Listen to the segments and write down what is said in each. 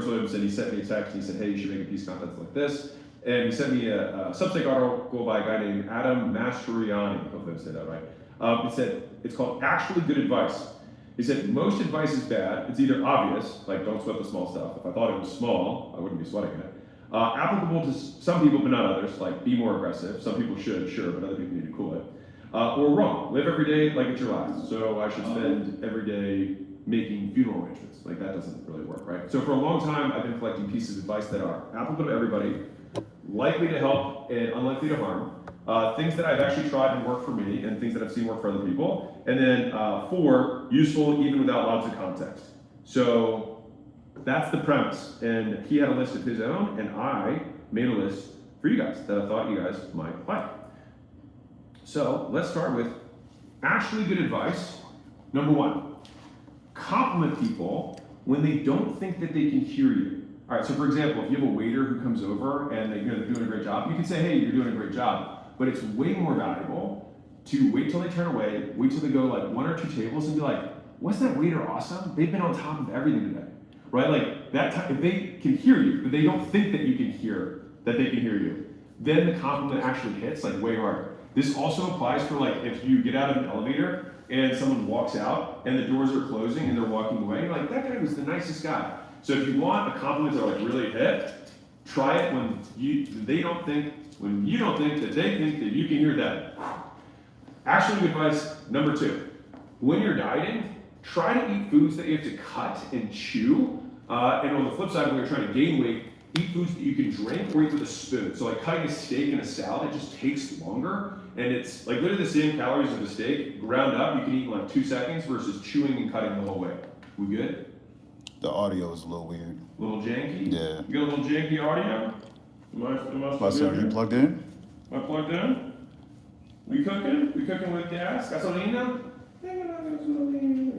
Williams, and he sent me a text and he said, hey, you should make a piece of content like this. And he sent me a Substack article by a guy named Adam Mastroianni. Hopefully I said that right. He said, it's called Actually Good Advice. He said, most advice is bad. It's either obvious, like don't sweat the small stuff. If I thought it was small, I wouldn't be sweating it. Applicable to some people, but not others, like be more aggressive. Some people should, sure, but other people need to cool it. Or wrong, live every day like it's your last. So I should spend every day making funeral arrangements. Like that doesn't really work, right? So for a long time, I've been collecting pieces of advice that are applicable to everybody, likely to help and unlikely to harm. Things that I've actually tried and worked for me, and things that I've seen work for other people. And then 4, useful even without lots of context. So that's the premise. And he had a list of his own, and I made a list for you guys that I thought you guys might like. So let's start with actually good advice. Number 1, compliment people when they don't think that they can hear you. All right, so for example, if you have a waiter who comes over and they're doing a great job, you can say, hey, you're doing a great job. But it's way more valuable to wait till they turn away, wait till they go like 1 or 2 tables and be like, wasn't that waiter awesome? They've been on top of everything today, right? Like that, if they can hear you, but they don't think that you can hear, that they can hear you, then the compliment actually hits like way harder. This also applies for like if you get out of an elevator and someone walks out and the doors are closing and they're walking away, you're like, that guy was the nicest guy. So if you want a compliment to like really hit, try it when you don't think that they think that you can hear them. Actually, good advice number 2. When you're dieting, try to eat foods that you have to cut and chew. And on the flip side, when you're trying to gain weight, eat foods that you can drink or eat with a spoon. So like cutting a steak in a salad, it just takes longer. And it's like literally the same calories of a steak, ground up, you can eat in like 2 seconds versus chewing and cutting the whole way. We good? The audio is a little weird. A little janky? Yeah. You got a little janky audio? You plugged in? Am I plugged in? We cooking? We cooking with gas? Gasolina? Yeah, that's one.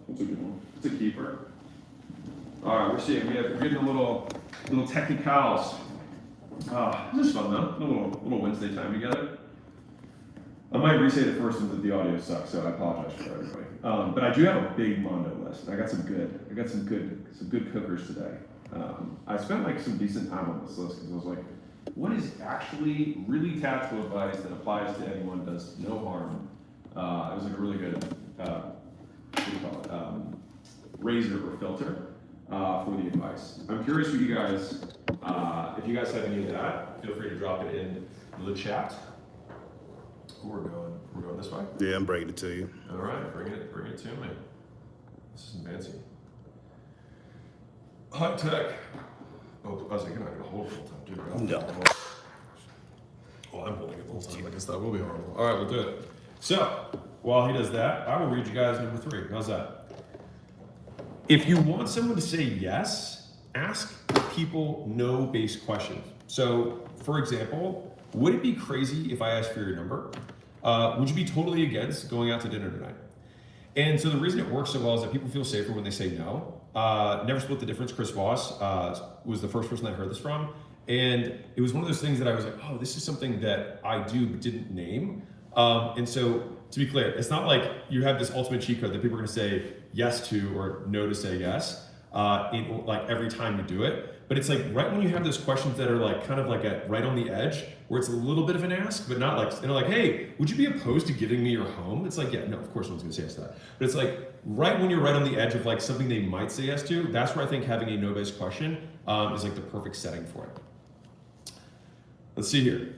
That's a good one. It's a keeper. All right, we're getting a little technicals. This is fun though. A little Wednesday time together. I might re-say the first one that the audio sucks, so I apologize for everybody. But I do have a big Mondo list. I got some good cookers today. I spent like some decent time on this list because I was like, what is actually really tactical advice that applies to anyone, does no harm? It was like a really good, what do you call it, razor or filter for the advice. I'm curious what you guys, if you guys have any of that, feel free to drop it in the chat. We're going this way? Yeah, I'm bringing it to you. All right, bring it to me. This is fancy. High tech. Oh, I was like, you're not gonna hold it the whole time, dude. No. Well, I'm holding it the whole time. I guess that will be horrible. All right, we'll do it. So, while he does that, I will read you guys number 3. How's that? If you want someone to say yes, ask people no-based questions. So, for example, would it be crazy if I asked for your number? Would you be totally against going out to dinner tonight? And so the reason it works so well is that people feel safer when they say no. Never Split the Difference, Chris Voss was the first person I heard this from. And it was one of those things that I was like, oh, this is something that I do but didn't name. And so to be clear, it's not like you have this ultimate cheat code that people are gonna say yes to or no to say yes, like every time you do it. But it's like right when you have those questions that are like kind of like right on the edge, where it's a little bit of an ask, but not like, like, hey, would you be opposed to giving me your home? It's like, yeah, no, of course no one's gonna say yes to that. But it's like right when you're right on the edge of like something they might say yes to, that's where I think having a no-based question is like the perfect setting for it. Let's see here.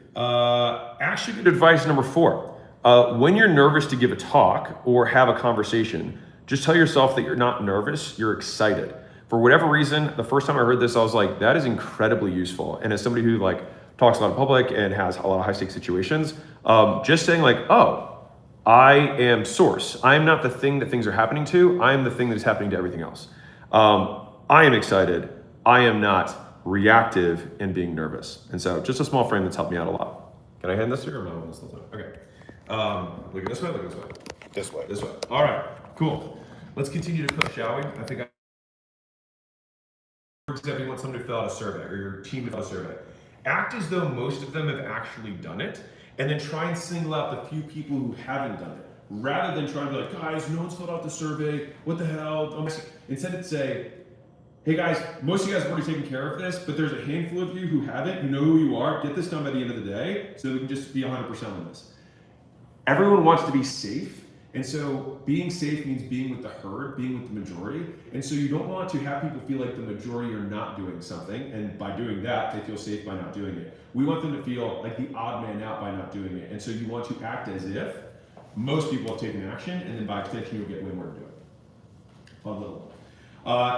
Actually, good advice number 4. When you're nervous to give a talk or have a conversation, just tell yourself that you're not nervous, you're excited. For whatever reason, the first time I heard this, I was like, that is incredibly useful. And as somebody who like talks a lot in public and has a lot of high stakes situations, just saying like, oh, I am source. I am not the thing that things are happening to. I am the thing that is happening to everything else. I am excited. I am not reactive and being nervous. And so just a small frame that's helped me out a lot. Can I hand this to you or am I on this whole time? Okay. Look at this way, look at this way. This way. This way. All right, cool. Let's continue to cook, shall we? For example, you want someone to fill out a survey or your team to fill out a survey. Act as though most of them have actually done it, and then try and single out the few people who haven't done it. Rather than trying to be like, guys, no one's filled out the survey, what the hell? Instead, say, hey guys, most of you guys have already taken care of this, but there's a handful of you who haven't, who know who you are, get this done by the end of the day so that we can just be 100% on this. Everyone wants to be safe, and so being safe means being with the herd, being with the majority, and so you don't want to have people feel like the majority are not doing something, and by doing that, they feel safe by not doing it. We want them to feel like the odd man out by not doing it, and so you want to act as if most people have taken action, and then by extension, you'll get way more to do it. Fun little one.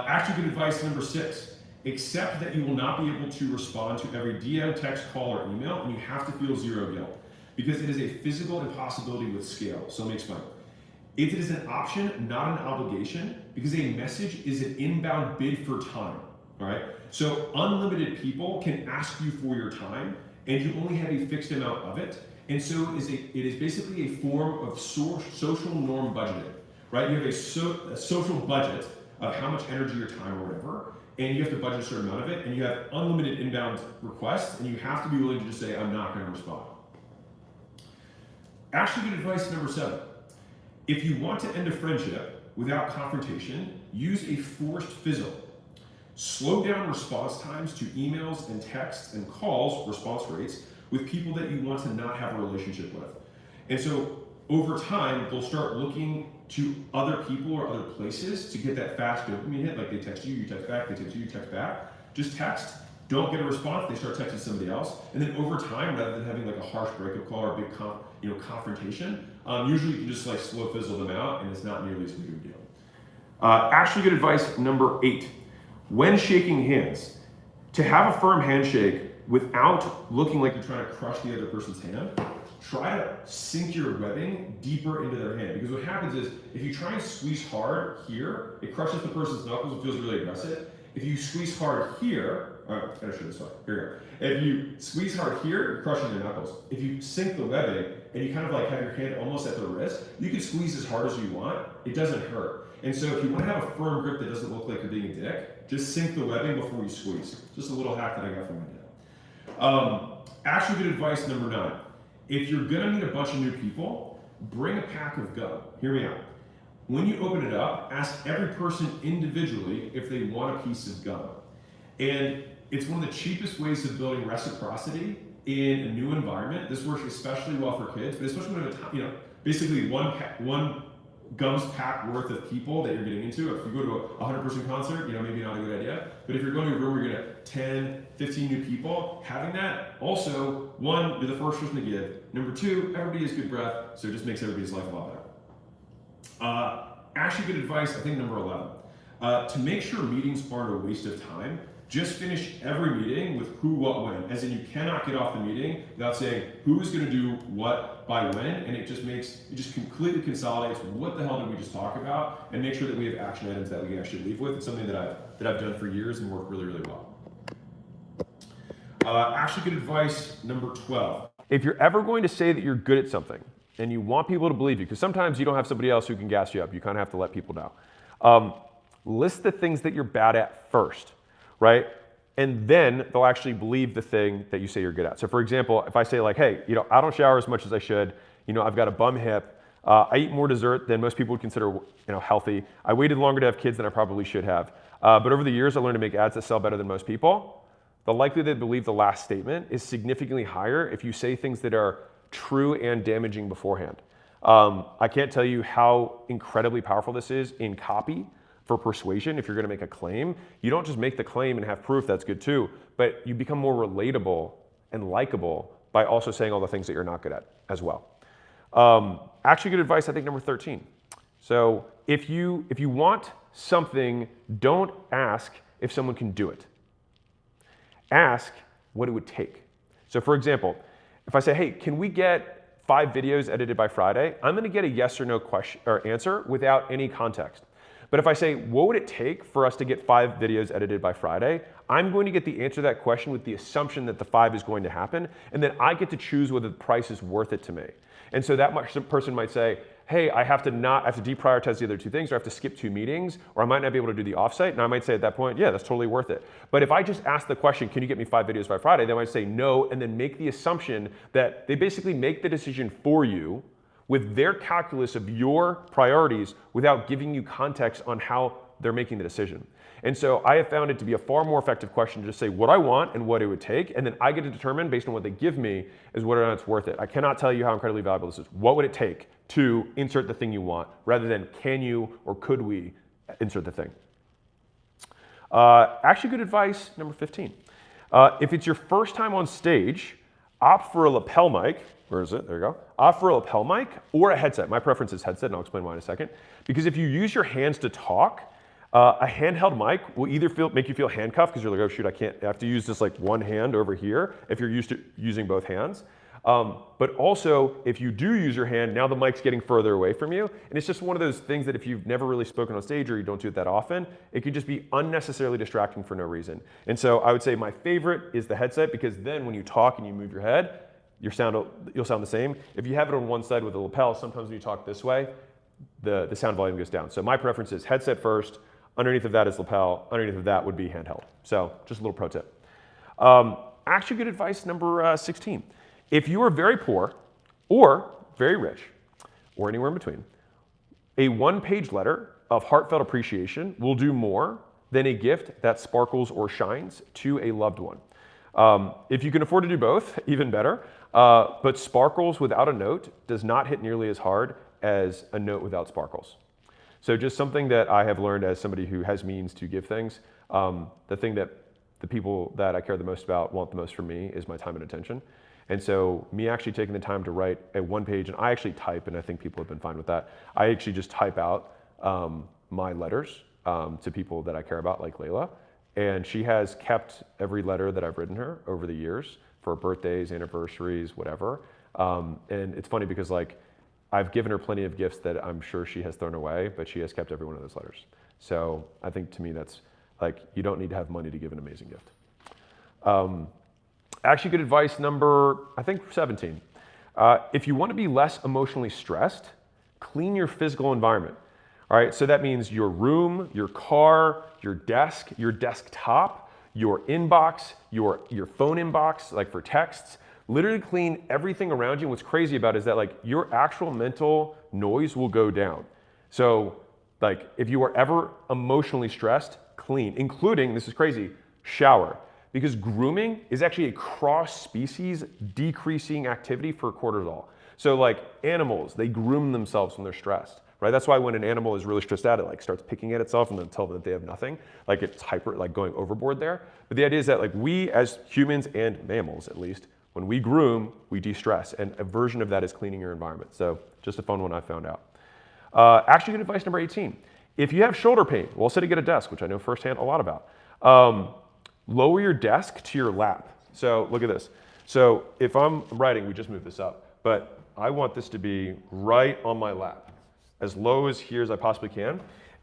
Actually, good advice number 6. Accept that you will not be able to respond to every DM, text, call, or email, and you have to feel zero guilt, because it is a physical impossibility with scale. So let me explain. It is an option, not an obligation, because a message is an inbound bid for time, all right? So unlimited people can ask you for your time, and you only have a fixed amount of it. And so it is basically a form of social norm budgeting, right? You have a social budget of how much energy or time or whatever, and you have to budget a certain amount of it, and you have unlimited inbound requests, and you have to be willing to just say, I'm not gonna respond. Actually, good advice number 7. If you want to end a friendship without confrontation, use a forced fizzle. Slow down response times to emails and texts and calls, response rates, with people that you want to not have a relationship with. And so over time, they'll start looking to other people or other places to get that fast dopamine hit, like they text you, you text back, they text you, you text back. Just text, don't get a response, they start texting somebody else. And then over time, rather than having like a harsh breakup call or a big confrontation, usually you can just like slow fizzle them out and it's not nearly as big of a deal. Actually, good advice number 8. When shaking hands, to have a firm handshake without looking like you're trying to crush the other person's hand, try to sink your webbing deeper into their hand. Because what happens is, if you try and squeeze hard here, it crushes the person's knuckles, it feels really aggressive. If you squeeze hard here, all right, I gotta show this way, here we go. If you squeeze hard here, you're crushing their knuckles. If you sink the webbing, and you kind of like have your hand almost at the wrist, you can squeeze as hard as you want, it doesn't hurt. And so if you want to have a firm grip that doesn't look like you're being a dick, just sink the webbing before you squeeze. Just a little hack that I got from my dad. Actually, good advice number 9. If you're gonna meet a bunch of new people, bring a pack of gum. Hear me out. When you open it up, ask every person individually if they want a piece of gum. And it's one of the cheapest ways of building reciprocity in a new environment. This works especially well for kids, but especially when basically one gums pack worth of people that you're getting into. If you go to a 100-person concert, maybe not a good idea. But if you're going to a room where you're gonna 10, 15 new people, having that also, 1, you're the first person to give. Number 2, everybody has good breath, so it just makes everybody's life a lot better. Actually, good advice, I think number 11. To make sure meetings aren't a waste of time, just finish every meeting with who, what, when. As in, you cannot get off the meeting without saying who is going to do what by when, and it just completely consolidates what the hell did we just talk about, and make sure that we have action items that we can actually leave with. It's something that I've done for years and worked really, really well. Actually, good advice number 12. If you're ever going to say that you're good at something, and you want people to believe you, because sometimes you don't have somebody else who can gas you up, you kind of have to let people know. List the things that you're bad at first. Right? And then they'll actually believe the thing that you say you're good at. So for example, if I say like, hey, I don't shower as much as I should, I've got a bum hip, I eat more dessert than most people would consider healthy, I waited longer to have kids than I probably should have, but over the years I learned to make ads that sell better than most people, the likelihood they believe the last statement is significantly higher if you say things that are true and damaging beforehand. I can't tell you how incredibly powerful this is in copy. For persuasion, if you're going to make a claim, you don't just make the claim and have proof, that's good too, but you become more relatable and likable by also saying all the things that you're not good at as well. Actually, good advice, I think number 13. So if you want something, don't ask if someone can do it. Ask what it would take. So for example, if I say, hey, can we get 5 videos edited by Friday? I'm going to get a yes or no question or answer without any context. But if I say, what would it take for us to get 5 videos edited by Friday? I'm going to get the answer to that question with the assumption that the 5 is going to happen, and then I get to choose whether the price is worth it to me. And so that person might say, hey, I have to deprioritize the other 2 things, or I have to skip 2 meetings, or I might not be able to do the offsite. And I might say at that point, yeah, that's totally worth it. But if I just ask the question, can you get me 5 videos by Friday? They might say no, and then make the assumption that they basically make the decision for you with their calculus of your priorities without giving you context on how they're making the decision. And so I have found it to be a far more effective question to just say what I want and what it would take, and then I get to determine based on what they give me is whether or not it's worth it. I cannot tell you how incredibly valuable this is. What would it take to insert the thing you want, rather than can you or could we insert the thing? Actually good advice, number 15. If it's your first time on stage, opt for a lapel mic. Where is it? There you go. Opt for a lapel mic or a headset. My preference is headset, and I'll explain why in a second. Because if you use your hands to talk, a handheld mic will either make you feel handcuffed because you're like, oh shoot, I have to use this like one hand over here if you're used to using both hands. But also, if you do use your hand, now the mic's getting further away from you. And it's just one of those things that if you've never really spoken on stage or you don't do it that often, it can just be unnecessarily distracting for no reason. And so I would say my favorite is the headset, because then when you talk and you move your head, you'll sound the same. If you have it on one side with a lapel, sometimes when you talk this way, the sound volume goes down. So my preference is headset first, underneath of that is lapel, underneath of that would be handheld. So just a little pro tip. Actually good advice number 16. If you are very poor or very rich or anywhere in between, a one-page letter of heartfelt appreciation will do more than a gift that sparkles or shines to a loved one. If you can afford to do both, even better. But sparkles without a note does not hit nearly as hard as a note without sparkles. So just something that I have learned as somebody who has means to give things, the thing that the people that I care the most about want the most from me is my time and attention. And so me actually taking the time to write a one page, and I actually type, and I think people have been fine with that. I actually just type out my letters to people that I care about, like Layla. And she has kept every letter that I've written her over the years for birthdays, anniversaries, whatever. And it's funny because like I've given her plenty of gifts that I'm sure she has thrown away, but she has kept every one of those letters. So I think to me that's like, you don't need to have money to give an amazing gift. Actually good advice number, I think 17. If you want to be less emotionally stressed, clean your physical environment. All right, so that means your room, your car, your desk, your desktop, your inbox, your phone inbox, like for texts. Literally clean everything around you. And what's crazy about it is that like your actual mental noise will go down. So like if you are ever emotionally stressed, clean, including, this is crazy, shower. Because grooming is actually a cross-species decreasing activity for cortisol. So like animals, they groom themselves when they're stressed. Right? That's why when an animal is really stressed out, it like starts picking at itself and then tell them that they have nothing. Like it's hyper, like going overboard there. But the idea is that like we as humans and mammals at least, when we groom, we de-stress. And a version of that is cleaning your environment. So just a fun one I found out. Actually good advice number 18. If you have shoulder pain while sitting at a desk, which I know firsthand a lot about, lower your desk to your lap. So look at this. So if I'm writing, we just moved this up, but I want this to be right on my lap, as low as here as I possibly can.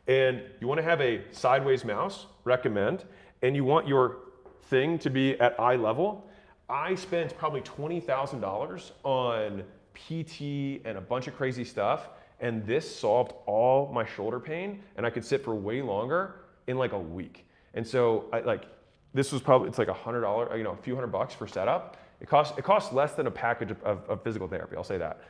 And you want to have a sideways mouse, recommend, and you want your thing to be at eye level. I spent probably $20,000 on PT and a bunch of crazy stuff, and this solved all my shoulder pain, and I could sit for way longer in like a week. And so this was probably, it's like $100, a few $100 for setup. It costs less than a package of physical therapy, I'll say that.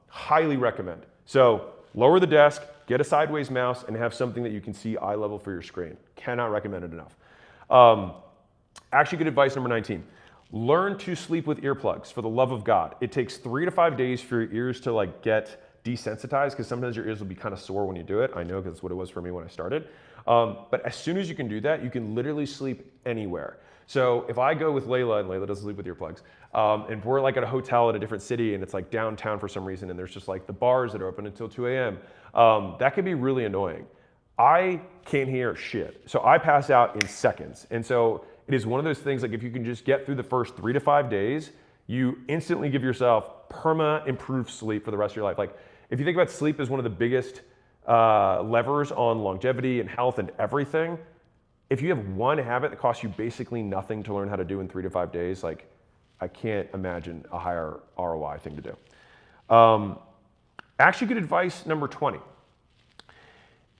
Highly recommend. So lower the desk, get a sideways mouse, and have something that you can see eye level for your screen. Cannot recommend it enough. Actually good advice number 19. Learn to sleep with earplugs, for the love of God. It takes 3 to 5 days for your ears to like get desensitized, because sometimes your ears will be kind of sore when you do it. I know because that's what it was for me when I started. But as soon as you can do that, you can literally sleep anywhere. So if I go with Layla, and Layla doesn't sleep with earplugs, and we're like at a hotel in a different city and it's like downtown for some reason and there's just like the bars that are open until 2 a.m., that can be really annoying. I can't hear shit. So I pass out in seconds. And so it is one of those things, like if you can just get through the first 3 to 5 days, you instantly give yourself improved sleep for the rest of your life. Like if you think about sleep as one of the biggest levers on longevity and health and everything, if you have one habit that costs you basically nothing to learn how to do in 3 to 5 days, like I can't imagine a higher ROI thing to do. Actually good advice number 20.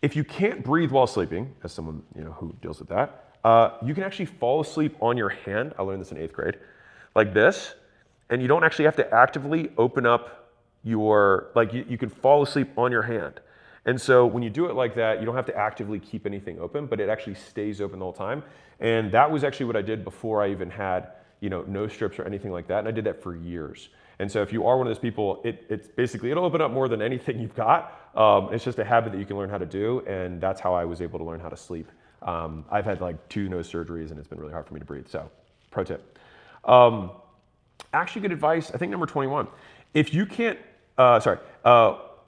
If you can't breathe while sleeping, as someone who deals with that, you can actually fall asleep on your hand. I learned this in 8th grade, like this, and you don't actually have to actively open up your, you can fall asleep on your hand. And so when you do it like that, you don't have to actively keep anything open, but it actually stays open the whole time. And that was actually what I did before I even had, no strips or anything like that. And I did that for years. And so if you are one of those people, it's basically, it'll open up more than anything you've got. It's just a habit that you can learn how to do. And that's how I was able to learn how to sleep. I've had like 2 nose surgeries and it's been really hard for me to breathe. So pro tip. Actually good advice, I think number 21. If you can't,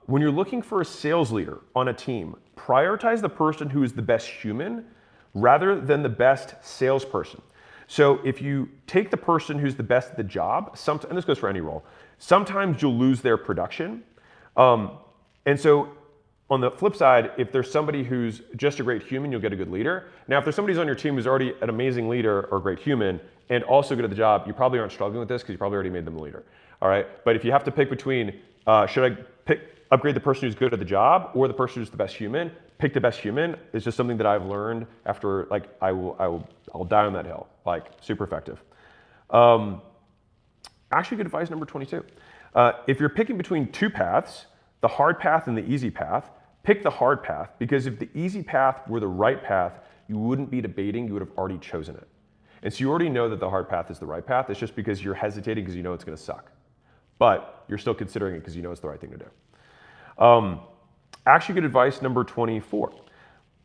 when you're looking for a sales leader on a team, prioritize the person who is the best human rather than the best salesperson. So if you take the person who's the best at the job, and this goes for any role, sometimes you'll lose their production. And so on the flip side, if there's somebody who's just a great human, you'll get a good leader. Now, if there's somebody who's on your team who's already an amazing leader or a great human and also good at the job, you probably aren't struggling with this because you probably already made them the leader. All right. But if you have to pick between, should I upgrade the person who's good at the job or the person who's the best human, pick the best human. It's just something that I've learned after, like, I'll die on that hill, like super effective. Actually good advice number 22. If you're picking between 2 paths, the hard path and the easy path, pick the hard path, because if the easy path were the right path, you wouldn't be debating, you would have already chosen it. And so you already know that the hard path is the right path. It's just because you're hesitating because you know it's going to suck. But you're still considering it because you know it's the right thing to do. Actually good advice number 24.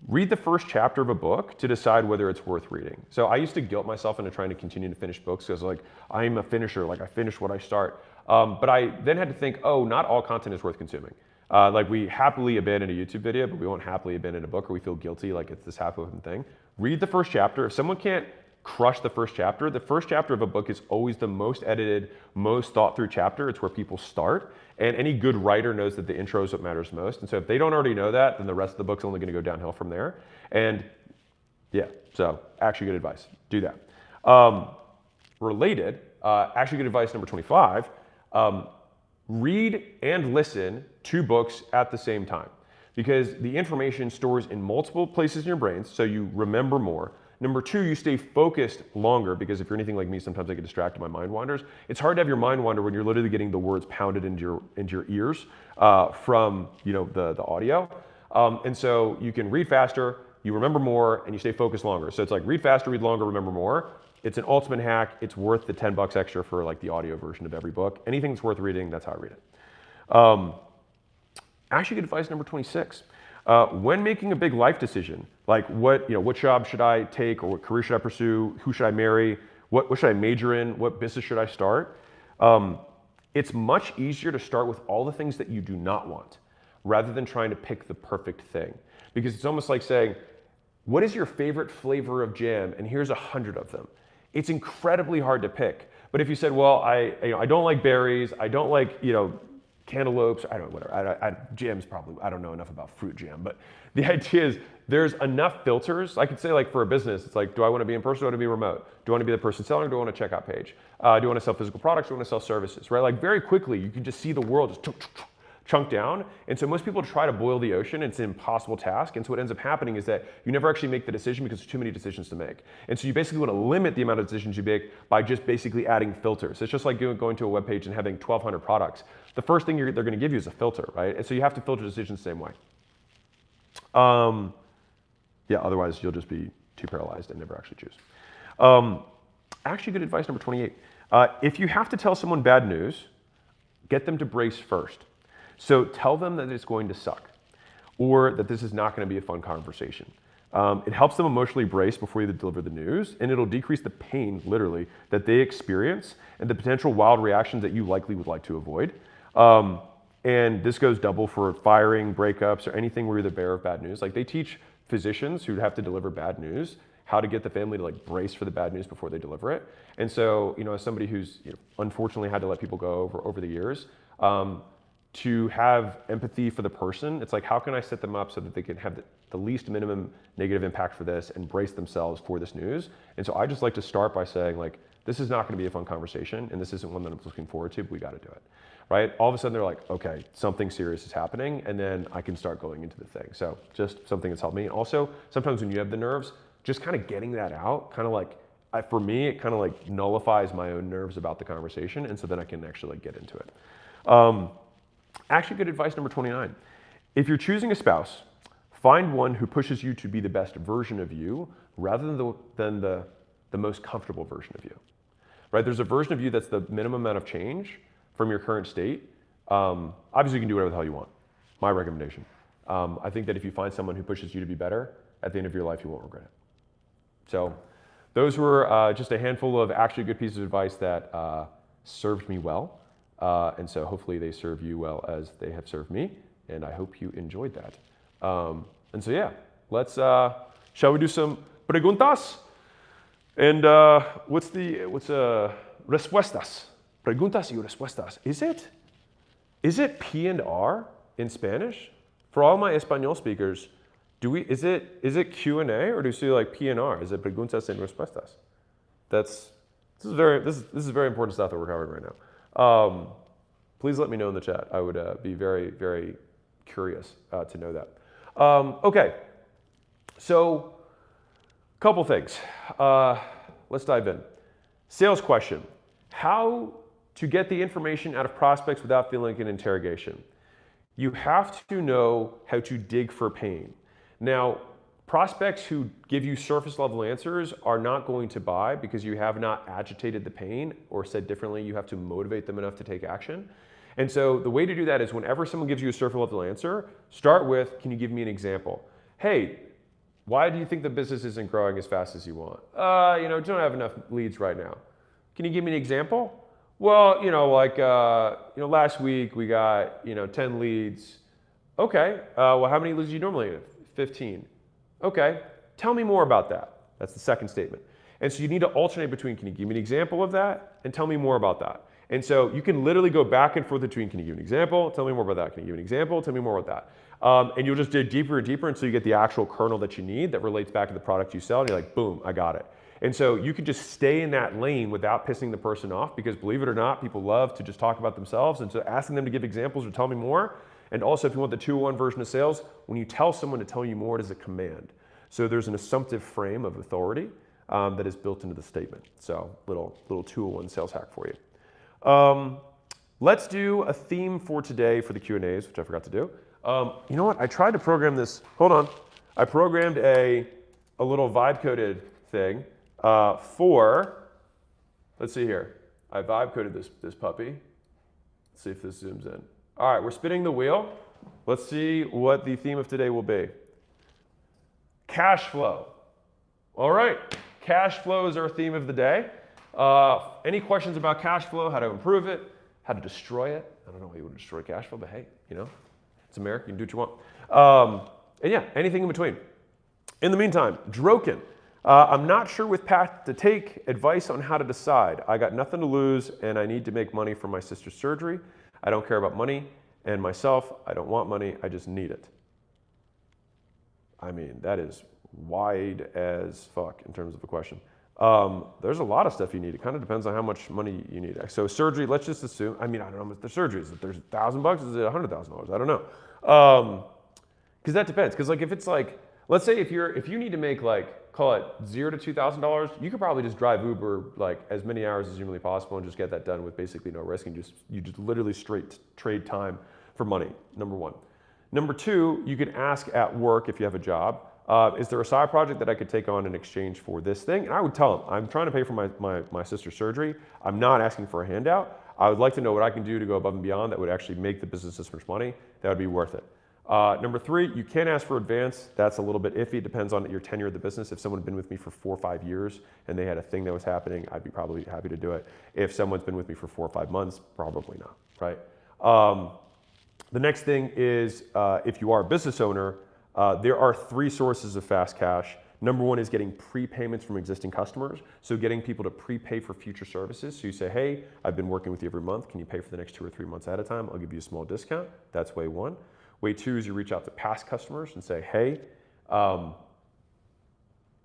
Read the first chapter of a book to decide whether it's worth reading. So I used to guilt myself into trying to continue to finish books because like I'm a finisher, like I finish what I start. But I then had to think, oh, not all content is worth consuming. Like we happily abandon a YouTube video, but we won't happily abandon a book, or we feel guilty like it's this half-open thing. Read the first chapter. If someone can't crush the first chapter of a book is always the most edited, most thought through chapter. It's where people start. And any good writer knows that the intro is what matters most. And so if they don't already know that, then the rest of the book's only going to go downhill from there. And yeah, so actually good advice. Do that. Related, actually good advice number 25. Read and listen to books at the same time, because the information stores in multiple places in your brains, so you remember more. Number 2, you stay focused longer, because if you're anything like me, sometimes I get distracted by mind wanders. It's hard to have your mind wander when you're literally getting the words pounded into your ears from the audio. And so you can read faster, you remember more, and you stay focused longer. So it's like read faster, read longer, remember more. It's an ultimate hack. It's worth the $10 extra for like the audio version of every book. Anything that's worth reading, that's how I read it. Actually, good advice number 26. When making a big life decision, like what job should I take, or what career should I pursue, who should I marry, what should I major in, what business should I start? It's much easier to start with all the things that you do not want, rather than trying to pick the perfect thing. Because it's almost like saying, what is your favorite flavor of jam? And here's 100 of them. It's incredibly hard to pick. But if you said, well, I don't like berries, I don't like cantaloupes, I don't know, whatever. Jam's probably, I don't know enough about fruit jam, but the idea is there's enough filters. I could say, like, for a business, it's like, do I want to be in person, do I want to be remote? Do I want to be the person selling, or do I want a checkout page? Do I want to sell physical products, or do I want to sell services, right? Like very quickly, you can just see the world just chunk down. And so most people try to boil the ocean. It's an impossible task. And so what ends up happening is that you never actually make the decision because there's too many decisions to make. And so you basically want to limit the amount of decisions you make by just basically adding filters. It's just like going to a web page and having 1,200 products. The first thing they're going to give you is a filter, right? And so you have to filter decisions the same way. Yeah, otherwise you'll just be too paralyzed and never actually choose. Actually, good advice number 28. If you have to tell someone bad news, get them to brace first. So tell them that it's going to suck, or that this is not going to be a fun conversation. It helps them emotionally brace before you deliver the news, and it'll decrease the pain, literally, that they experience and the potential wild reactions that you likely would like to avoid. And this goes double for firing, breakups, or anything where you're the bearer of bad news. Like, they teach physicians who have to deliver bad news how to get the family to like brace for the bad news before they deliver it. And so, as somebody who's unfortunately had to let people go over the years, to have empathy for the person, it's like, how can I set them up so that they can have the least minimum negative impact for this and brace themselves for this news? And so I just like to start by saying, like, this is not going to be a fun conversation, and this isn't one that I'm looking forward to, but we got to do it, right? All of a sudden they're like, okay, something serious is happening, and then I can start going into the thing. So just something that's helped me. And also, sometimes when you have the nerves, just kind of getting that out, kind of like, for me, it kind of like nullifies my own nerves about the conversation, and so then I can actually like get into it. Actually, good advice number 29. If you're choosing a spouse, find one who pushes you to be the best version of you rather than the most comfortable version of you. Right? There's a version of you that's the minimum amount of change from your current state. Obviously, you can do whatever the hell you want. My recommendation. I think that if you find someone who pushes you to be better, at the end of your life, you won't regret it. So those were just a handful of actually good pieces of advice that served me well. And so hopefully they serve you well as they have served me. And I hope you enjoyed that. And so yeah, let's, shall we do some preguntas? And what's respuestas? Preguntas y respuestas. Is it P and R in Spanish? For all my Espanol speakers, is it Q&A or do you see like P and R? Is it preguntas y respuestas? This is very important stuff that we're covering right now. Please let me know in the chat. I would be very, very curious to know that. Okay, so a couple things. Let's dive in. Sales question. How to get the information out of prospects without feeling like an interrogation? You have to know how to dig for pain. Now, prospects who give you surface level answers are not going to buy because you have not agitated the pain, or said differently, you have to motivate them enough to take action. And so the way to do that is whenever someone gives you a surface level answer, start with, can you give me an example? Hey, why do you think the business isn't growing as fast as you want? Don't have enough leads right now. Can you give me an example? Well, last week we got, 10 leads. Okay, well, how many leads do you normally get? 15. Okay, tell me more about that. That's the second statement. And so you need to alternate between, can you give me an example of that? And tell me more about that. And so you can literally go back and forth between, can you give me an example? Tell me more about that. Can you give me an example? Tell me more about that. And you'll just dig deeper and deeper until you get the actual kernel that you need that relates back to the product you sell. And you're like, boom, I got it. And so you can just stay in that lane without pissing the person off, because believe it or not, people love to just talk about themselves. And so asking them to give examples or tell me more. And also, if you want the 201 version of sales, when you tell someone to tell you more, it is a command. So there's an assumptive frame of authority that is built into the statement. So little 201 sales hack for you. Let's do a theme for today for the Q&As, which I forgot to do. You know what? I tried to program this. Hold on. I programmed a little vibe coded thing for, let's see here. I vibe coded this puppy. Let's see if this zooms in. All right, we're spinning the wheel. Let's see what the theme of today will be. Cash flow. All right, cash flow is our theme of the day. Any questions about cash flow, how to improve it, how to destroy it? I don't know why you would destroy cash flow, but hey, it's America, you can do what you want. And yeah, anything in between. In the meantime, Droken. I'm not sure which path to take, advice on how to decide. I got nothing to lose and I need to make money for my sister's surgery. I don't care about money and myself. I don't want money, I just need it. I mean, that is wide as fuck in terms of a question. There's a lot of stuff you need. It kind of depends on how much money you need. So surgery, let's just assume, I don't know how much the surgery is. If there's $1,000, is it $100,000? I don't know. Because that depends. Because if it's let's say if you need to make call it $0 to $2,000, you could probably just drive Uber as many hours as humanly possible and just get that done with basically no risk, and you just literally straight trade time for money. Number one. Number two, you can ask at work if you have a job, is there a side project that I could take on in exchange for this thing? And I would tell them, I'm trying to pay for my sister's surgery. I'm not asking for a handout. I would like to know what I can do to go above and beyond that would actually make the business this much money. That would be worth it. Number three, you can't ask for advance. That's a little bit iffy. It depends on your tenure of the business. If someone had been with me for 4 or 5 years and they had a thing that was happening, I'd be probably happy to do it. If someone's been with me for 4 or 5 months, probably not, right? The next thing is, if you are a business owner, there are 3 sources of fast cash. Number one is getting prepayments from existing customers. So getting people to prepay for future services. So you say, hey, I've been working with you every month. Can you pay for the next 2 or 3 months at a time? I'll give you a small discount. That's way one. Way two is you reach out to past customers and say, hey,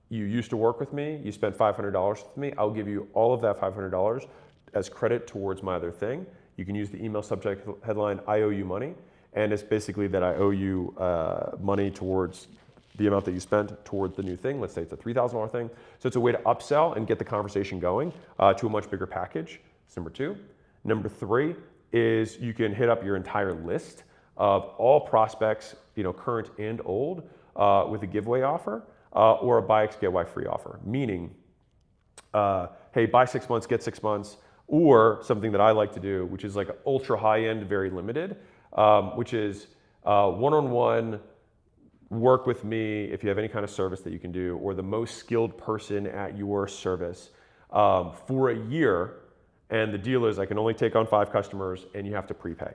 you used to work with me. You spent $500 with me. I'll give you all of that $500 as credit towards my other thing. You can use the email subject headline, I owe you money. And it's basically that I owe you money towards the amount that you spent toward the new thing. Let's say it's a $3,000 thing. So it's a way to upsell and get the conversation going to a much bigger package. That's number two. Number three is you can hit up your entire list of all prospects, current and old, with a giveaway offer or a buy X get Y free offer. Meaning, hey, buy 6 months, get 6 months, or something that I like to do, which is like ultra high end, very limited, which is one-on-one, work with me if you have any kind of service that you can do, or the most skilled person at your service for a year. And the deal is I can only take on 5 customers and you have to prepay,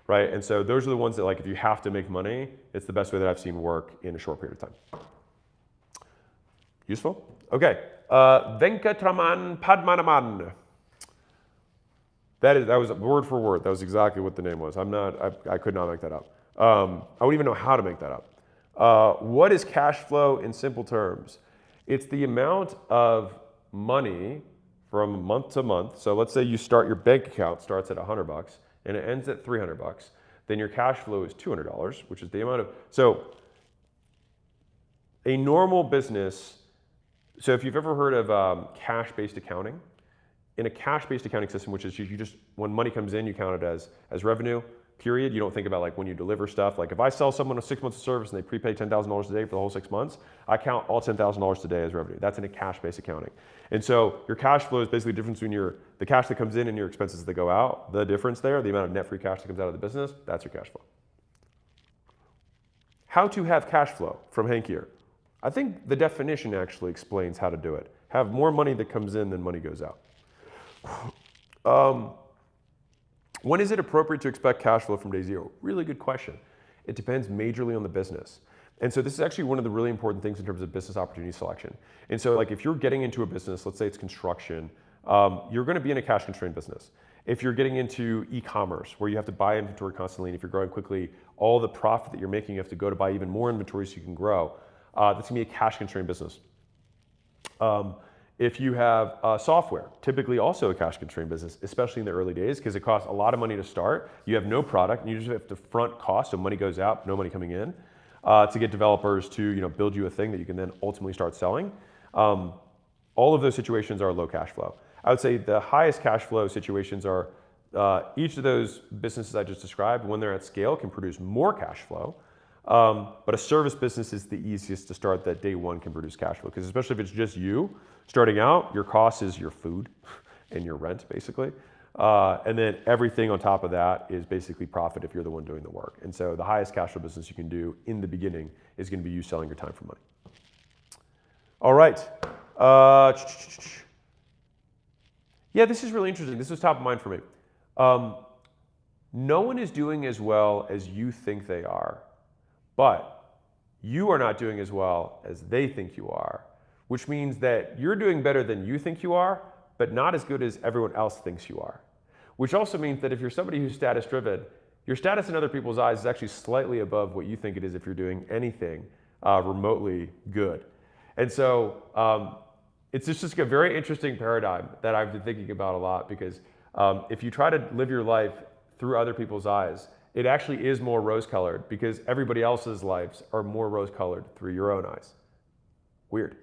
right? And so those are the ones that, like, if you have to make money, it's the best way that I've seen work in a short period of time. Useful? Okay. Venkatraman Padmanabhan. That was word for word. That was exactly what the name was. I could not make that up. I wouldn't even know how to make that up. What is cash flow in simple terms? It's the amount of money from month to month. So let's say your bank account starts at $100 and it ends at $300. Then your cash flow is $200, which is the amount of, so a normal business. So if you've ever heard of cash-based accounting, in a cash-based accounting system, which is you just, when money comes in, you count it as revenue, period. You don't think about like when you deliver stuff. Like if I sell someone a 6 months of service and they prepay $10,000 a day for the whole 6 months, I count all $10,000 a day as revenue. That's in a cash-based accounting. And so your cash flow is basically the difference between the cash that comes in and your expenses that go out. The difference there, the amount of net free cash that comes out of the business, that's your cash flow. How to have cash flow from Hank here. I think the definition actually explains how to do it. Have more money that comes in than money goes out. When is it appropriate to expect cash flow from day zero? Really good question. It depends majorly on the business. And so this is actually one of the really important things in terms of business opportunity selection. And so like if you're getting into a business, let's say it's construction, you're going to be in a cash constrained business. If you're getting into e-commerce where you have to buy inventory constantly, and if you're growing quickly, all the profit that you're making, you have to go to buy even more inventory so you can grow. That's going to be a cash constrained business. If you have software, typically also a cash constrained business, especially in the early days, because it costs a lot of money to start. You have no product, and you just have to front cost, so money goes out, no money coming in, to get developers to build you a thing that you can then ultimately start selling. All of those situations are low cash flow. I would say the highest cash flow situations are each of those businesses I just described, when they're at scale, can produce more cash flow. But a service business is the easiest to start that day one can produce cash flow, because especially if it's just you starting out, your cost is your food and your rent basically. And then everything on top of that is basically profit if you're the one doing the work. And so the highest cash flow business you can do in the beginning is going to be you selling your time for money. All right. Yeah, this is really interesting. This was top of mind for me. No one is doing as well as you think they are. But you are not doing as well as they think you are, which means that you're doing better than you think you are, but not as good as everyone else thinks you are. Which also means that if you're somebody who's status driven, your status in other people's eyes is actually slightly above what you think it is if you're doing anything remotely good. And so it's just a very interesting paradigm that I've been thinking about a lot, because if you try to live your life through other people's eyes, it actually is more rose-colored, because everybody else's lives are more rose-colored through your own eyes. Weird.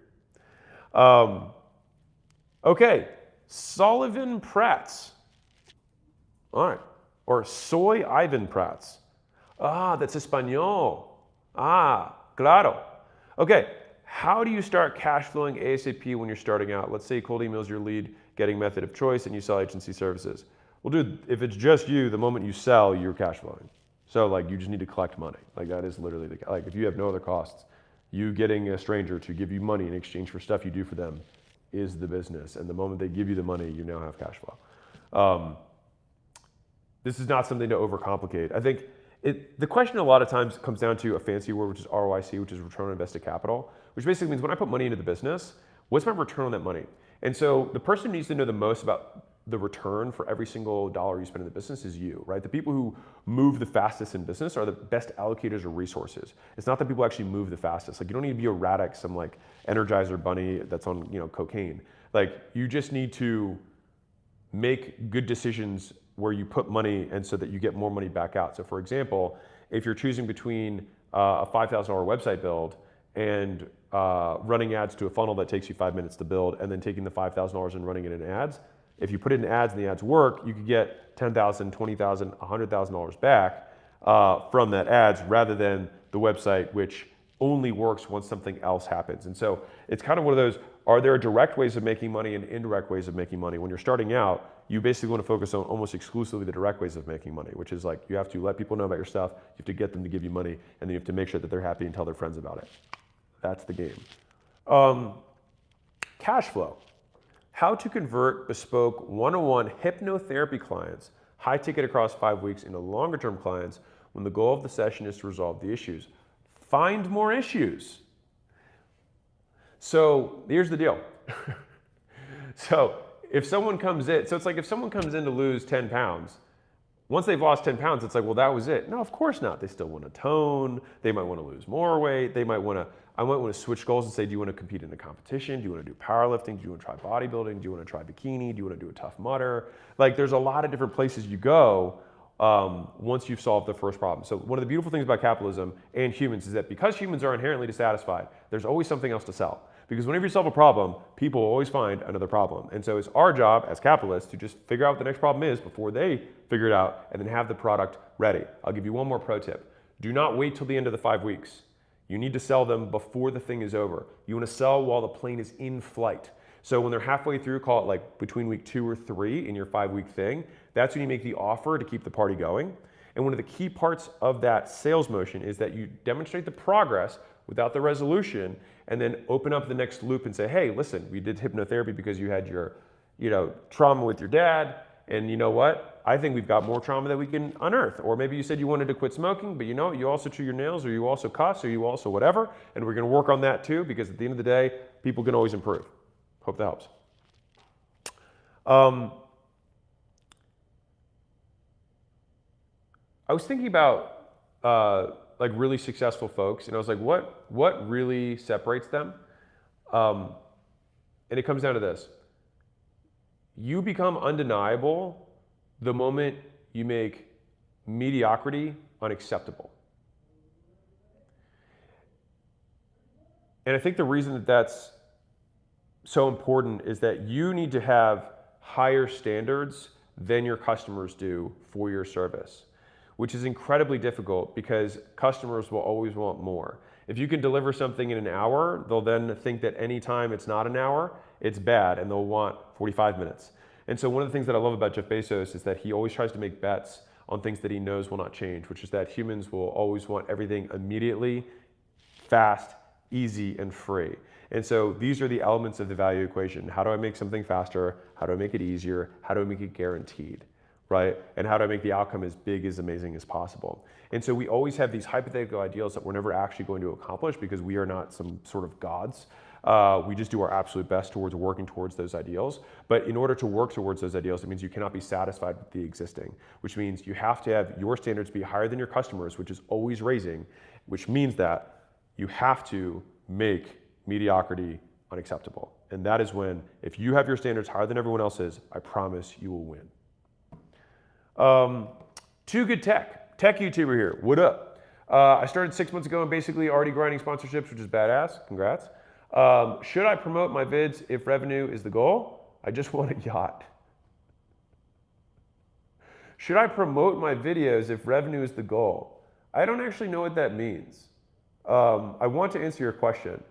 Okay, Sullivan Prats. All right, or Soy Ivan Prats. Ah, that's Espanol. Ah, claro. Okay, how do you start cash flowing ASAP when you're starting out? Let's say cold email is your lead getting method of choice and you sell agency services. Well, dude, if it's just you, the moment you sell, you're cash flowing. So like you just need to collect money. Like that is literally like if you have no other costs, you getting a stranger to give you money in exchange for stuff you do for them is the business. And the moment they give you the money, you now have cash flow. This is not something to overcomplicate. I think the question a lot of times comes down to a fancy word, which is ROIC, which is return on invested capital, which basically means when I put money into the business, what's my return on that money? And so the person who needs to know the most about the return for every single dollar you spend in the business is you, right? The people who move the fastest in business are the best allocators of resources. It's not that people actually move the fastest. Like you don't need to be a Radix, some like Energizer bunny that's on cocaine. Like you just need to make good decisions where you put money and so that you get more money back out. So for example, if you're choosing between a $5,000 website build and running ads to a funnel that takes you 5 minutes to build, and then taking the $5,000 and running it in ads, if you put it in ads and the ads work, you could get $10,000, $20,000, $100,000 back from that ads rather than the website, which only works once something else happens. And so it's kind of one of those, are there direct ways of making money and indirect ways of making money? When you're starting out, you basically want to focus on almost exclusively the direct ways of making money, which is like you have to let people know about your stuff, you have to get them to give you money, and then you have to make sure that they're happy and tell their friends about it. That's the game. Cash flow. How to convert bespoke one-on-one hypnotherapy clients, high ticket across 5 weeks, into longer term clients when the goal of the session is to resolve the issues. Find more issues. So here's the deal. So if someone comes in, so it's like if someone comes in to lose 10 pounds, once they've lost 10 pounds, it's like, well, that was it. No, of course not. They still want to tone. They might want to lose more weight. I might want to switch goals and say, do you want to compete in a competition? Do you want to do powerlifting? Do you want to try bodybuilding? Do you want to try bikini? Do you want to do a Tough Mudder? Like there's a lot of different places you go once you've solved the first problem. So one of the beautiful things about capitalism and humans is that because humans are inherently dissatisfied, there's always something else to sell. Because whenever you solve a problem, people will always find another problem. And so it's our job as capitalists to just figure out what the next problem is before they figure it out and then have the product ready. I'll give you one more pro tip. Do not wait till the end of the 5 weeks. You need to sell them before the thing is over. You want to sell while the plane is in flight. So when they're halfway through, call it like between week 2 or 3 in your 5-week thing, that's when you make the offer to keep the party going. And one of the key parts of that sales motion is that you demonstrate the progress without the resolution and then open up the next loop and say, hey, listen, we did hypnotherapy because you had your trauma with your dad. And you know what? I think we've got more trauma that we can unearth. Or maybe you said you wanted to quit smoking, but you also chew your nails, or you also cuss, or you also whatever. And we're going to work on that too, because at the end of the day, people can always improve. Hope that helps. I was thinking about like really successful folks, and I was like, what really separates them? And it comes down to this. You become undeniable the moment you make mediocrity unacceptable. And I think the reason that that's so important is that you need to have higher standards than your customers do for your service, which is incredibly difficult because customers will always want more. If you can deliver something in an hour, they'll then think that any time it's not an hour, it's bad, and they'll want 45 minutes. And so one of the things that I love about Jeff Bezos is that he always tries to make bets on things that he knows will not change, which is that humans will always want everything immediately, fast, easy, and free. And so these are the elements of the value equation. How do I make something faster? How do I make it easier? How do I make it guaranteed? Right? And how do I make the outcome as big, as amazing as possible? And so we always have these hypothetical ideals that we're never actually going to accomplish because we are not some sort of gods. We just do our absolute best towards working towards those ideals. But in order to work towards those ideals, it means you cannot be satisfied with the existing, which means you have to have your standards be higher than your customers, which is always raising, which means that you have to make mediocrity unacceptable. And that is when, if you have your standards higher than everyone else's, I promise you will win. Too Good Tech YouTuber here. What up? I started 6 months ago and basically already grinding sponsorships, which is badass. Congrats. Should I promote my vids if revenue is the goal? I just want a yacht. Should I promote my videos if revenue is the goal? I don't actually know what that means. I want to answer your question.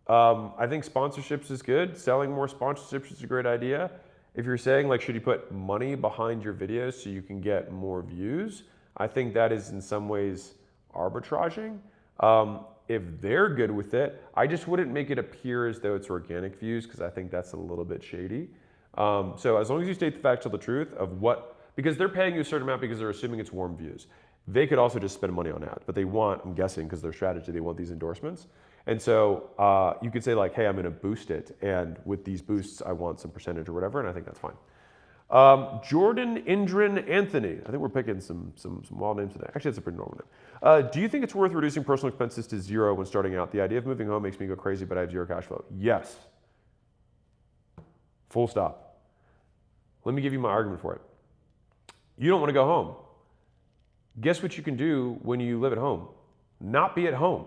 I think sponsorships is good. Selling more sponsorships is a great idea. If you're saying like, should you put money behind your videos so you can get more views? I think that is in some ways arbitraging. If they're good with it, I just wouldn't make it appear as though it's organic views because I think that's a little bit shady. So as long as you state the facts, tell the truth of because they're paying you a certain amount because they're assuming it's warm views. They could also just spend money on ads, but they want, I'm guessing, because their strategy, they want these endorsements. And so you could say like, hey, I'm going to boost it. And with these boosts, I want some percentage or whatever. And I think that's fine. Jordan Indran Anthony. I think we're picking some wild names today. Actually, that's a pretty normal name. Do you think it's worth reducing personal expenses to 0 when starting out? The idea of moving home makes me go crazy, but I have 0 cash flow. Yes. Full stop. Let me give you my argument for it. You don't want to go home. Guess what you can do when you live at home? Not be at home.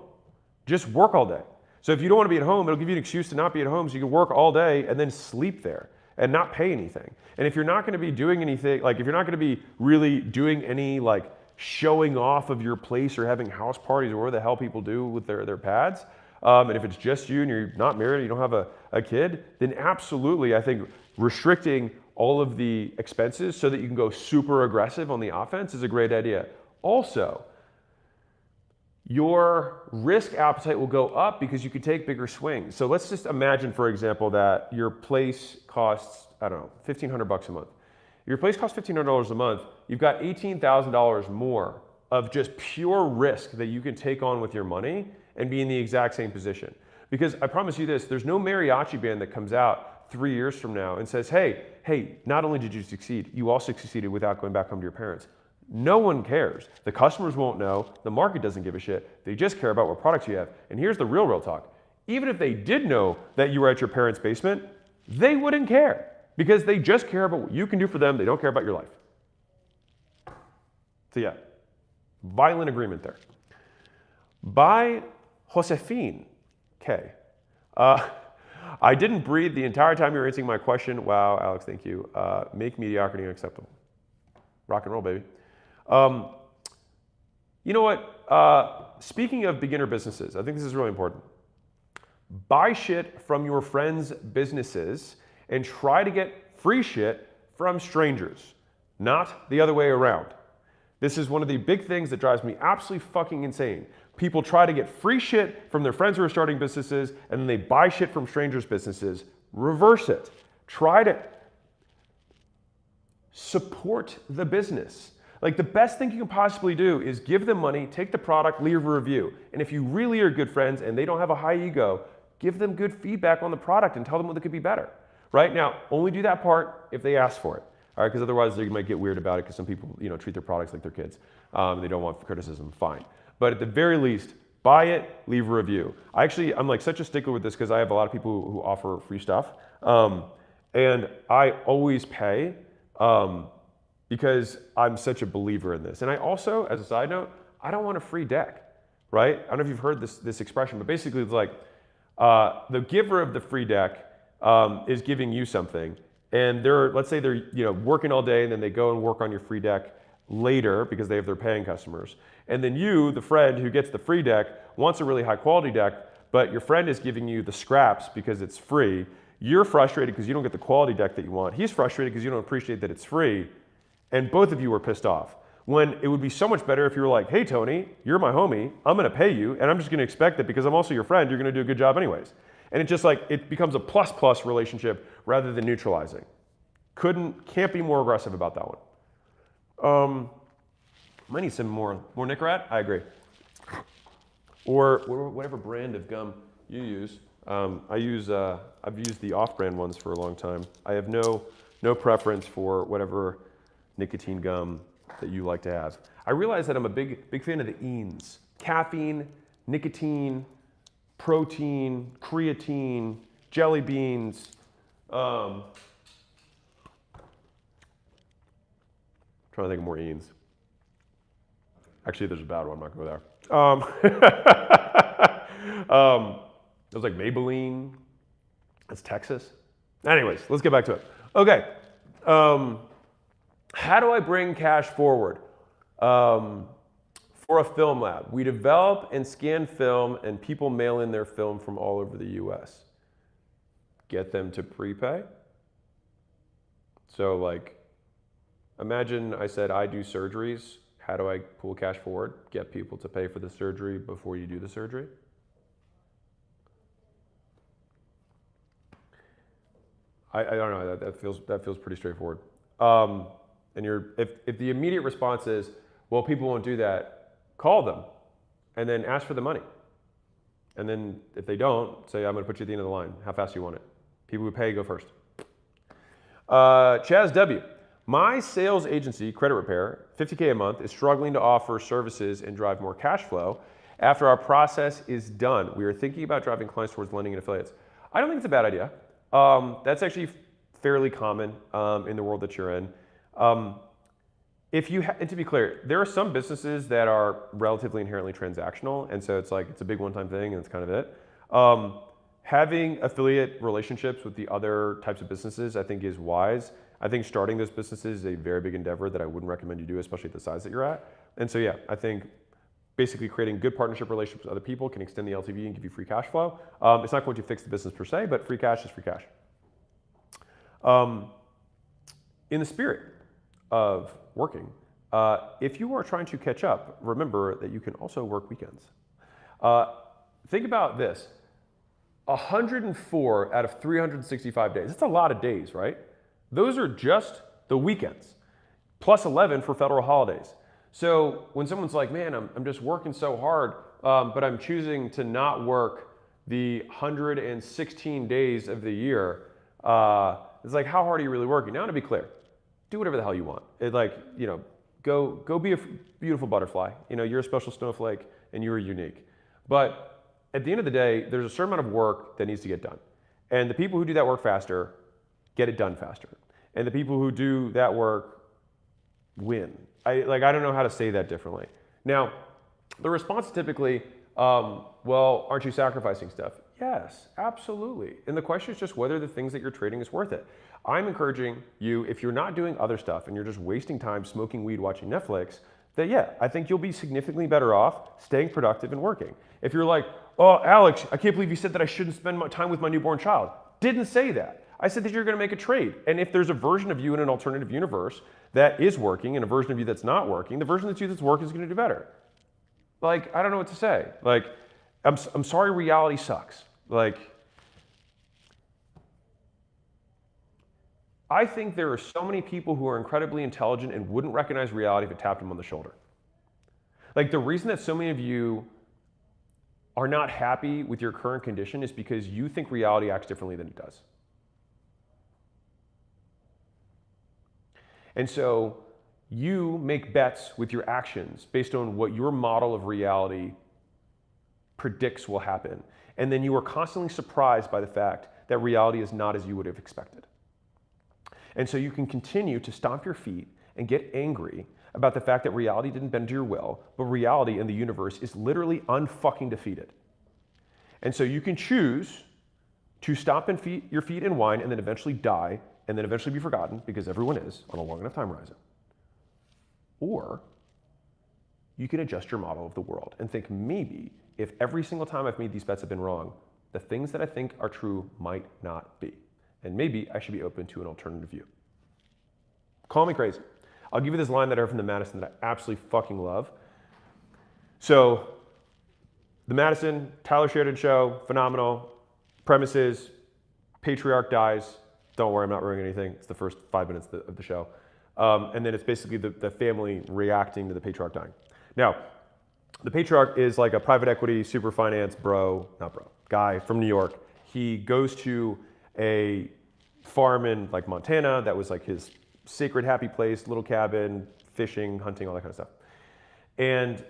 Just work all day. So if you don't want to be at home, it'll give you an excuse to not be at home so you can work all day and then sleep there. and not pay anything. And if you're not going to be doing anything, like if you're not going to be really doing any like showing off of your place or having house parties or whatever the hell people do with their pads, and if it's just you and you're not married, you don't have a kid, then absolutely, I think restricting all of the expenses so that you can go super aggressive on the offense is a great idea. Also, your risk appetite will go up because you can take bigger swings. So let's just imagine, for example, that your place costs, I don't know, $1,500 a month. If your place costs $1,500 a month, you've got $18,000 more of just pure risk that you can take on with your money and be in the exact same position. Because I promise you this, there's no mariachi band that comes out 3 years from now and says, hey, not only did you succeed, you also succeeded without going back home to your parents. No one cares. The customers won't know. The market doesn't give a shit. They just care about what products you have. And here's the real talk. Even if they did know that you were at your parents' basement, they wouldn't care because they just care about what you can do for them. They don't care about your life. So yeah, violent agreement there. By Josefine K. I didn't breathe the entire time you were answering my question. Wow, Alex, thank you. Make mediocrity unacceptable. Rock and roll, baby. You know what? Speaking of beginner businesses, I think this is really important. Buy shit from your friends' businesses and try to get free shit from strangers, not the other way around. This is one of the big things that drives me absolutely fucking insane. People try to get free shit from their friends who are starting businesses and then they buy shit from strangers' businesses. Reverse it. Try to support the business. Like the best thing you can possibly do is give them money, take the product, leave a review. And if you really are good friends and they don't have a high ego, give them good feedback on the product and tell them what could be better. Right now, only do that part if they ask for it. All right, because otherwise they might get weird about it because some people, treat their products like their kids. They don't want criticism, fine. But at the very least, buy it, leave a review. I'm like such a stickler with this because I have a lot of people who offer free stuff. And I always pay because I'm such a believer in this. And I also, as a side note, I don't want a free deck, right? I don't know if you've heard this expression, but basically it's like the giver of the free deck is giving you something. And let's say they're working all day and then they go and work on your free deck later because they have their paying customers. And then you, the friend who gets the free deck, wants a really high quality deck, but your friend is giving you the scraps because it's free. You're frustrated because you don't get the quality deck that you want. He's frustrated because you don't appreciate that it's free. And both of you are pissed off. When it would be so much better if you were like, hey, Tony, you're my homie. I'm going to pay you. And I'm just going to expect that because I'm also your friend, you're going to do a good job anyways. And it's just like, it becomes a plus relationship rather than neutralizing. Can't be more aggressive about that one. Might need some more Nicorette. I agree. Or whatever brand of gum you use. I've used the off-brand ones for a long time. I have no preference for whatever nicotine gum that you like to have. I realize that I'm a big fan of the ENs. Caffeine, nicotine, protein, creatine, jelly beans. Trying to think of more ENs. Actually, there's a bad one. I'm not going to go there. It was like Maybelline. That's Texas. Anyways, let's get back to it. Okay. How do I bring cash forward? For a film lab, we develop and scan film and people mail in their film from all over the US. Get them to prepay. So like, imagine I said, I do surgeries. How do I pull cash forward? Get people to pay for the surgery before you do the surgery. I don't know, that feels pretty straightforward. And if the immediate response is, well, people won't do that, call them and then ask for the money. And then if they don't, say, I'm going to put you at the end of the line. How fast do you want it? People who pay go first. Chaz W. My sales agency, Credit Repair, $50K a month, is struggling to offer services and drive more cash flow. After our process is done, we are thinking about driving clients towards lending and affiliates. I don't think it's a bad idea. That's actually fairly common in the world that you're in. And to be clear, there are some businesses that are relatively inherently transactional, and so it's like it's a big one-time thing, and it's kind of it. Having affiliate relationships with the other types of businesses, I think, is wise. I think starting those businesses is a very big endeavor that I wouldn't recommend you do, especially at the size that you're at. And so, yeah, I think basically creating good partnership relationships with other people can extend the LTV and give you free cash flow. It's not going to fix the business per se, but free cash is free cash. In the spirit of working, if you are trying to catch up, remember that you can also work weekends. Think about this. 104 out of 365 days. That's a lot of days, right? Those are just the weekends, plus 11 for federal holidays. So when someone's like, man, I'm just working so hard, but I'm choosing to not work the 116 days of the year, it's like, how hard are you really working? Now, to be clear, do whatever the hell you want. Go be a beautiful butterfly. You're a special snowflake and you're unique. But at the end of the day, there's a certain amount of work that needs to get done. And the people who do that work faster get it done faster. And the people who do that work win. I don't know how to say that differently. Now, the response is typically, well, aren't you sacrificing stuff? Yes, absolutely. And the question is just whether the things that you're trading is worth it. I'm encouraging you, if you're not doing other stuff and you're just wasting time smoking weed, watching Netflix, that yeah, I think you'll be significantly better off staying productive and working. If you're like, oh, Alex, I can't believe you said that I shouldn't spend my time with my newborn child. Didn't say that. I said that you're gonna make a trade. And if there's a version of you in an alternative universe that is working and a version of you that's not working, the version of you that's working is gonna do better. I don't know what to say. I'm sorry, reality sucks. I think there are so many people who are incredibly intelligent and wouldn't recognize reality if it tapped them on the shoulder. The reason that so many of you are not happy with your current condition is because you think reality acts differently than it does. And so you make bets with your actions based on what your model of reality predicts will happen. And then you are constantly surprised by the fact that reality is not as you would have expected. And so you can continue to stomp your feet and get angry about the fact that reality didn't bend to your will, but reality in the universe is literally unfucking defeated. And so you can choose to stomp your feet and whine and then eventually die and then eventually be forgotten, because everyone is on a long enough time horizon. Or you can adjust your model of the world and think, maybe if every single time I've made these bets have been wrong, the things that I think are true might not be. And maybe I should be open to an alternative view. Call me crazy. I'll give you this line that I heard from the Madison that I absolutely fucking love. So, the Madison, Tyler Sheridan show, phenomenal. Premises, patriarch dies. Don't worry, I'm not ruining anything. It's the first 5 minutes of the show. And then it's basically the family reacting to the patriarch dying. Now, the patriarch is like a private equity, super finance guy from New York. He goes to a farm in Montana that was his sacred happy place, little cabin, fishing, hunting, all that kind of stuff. And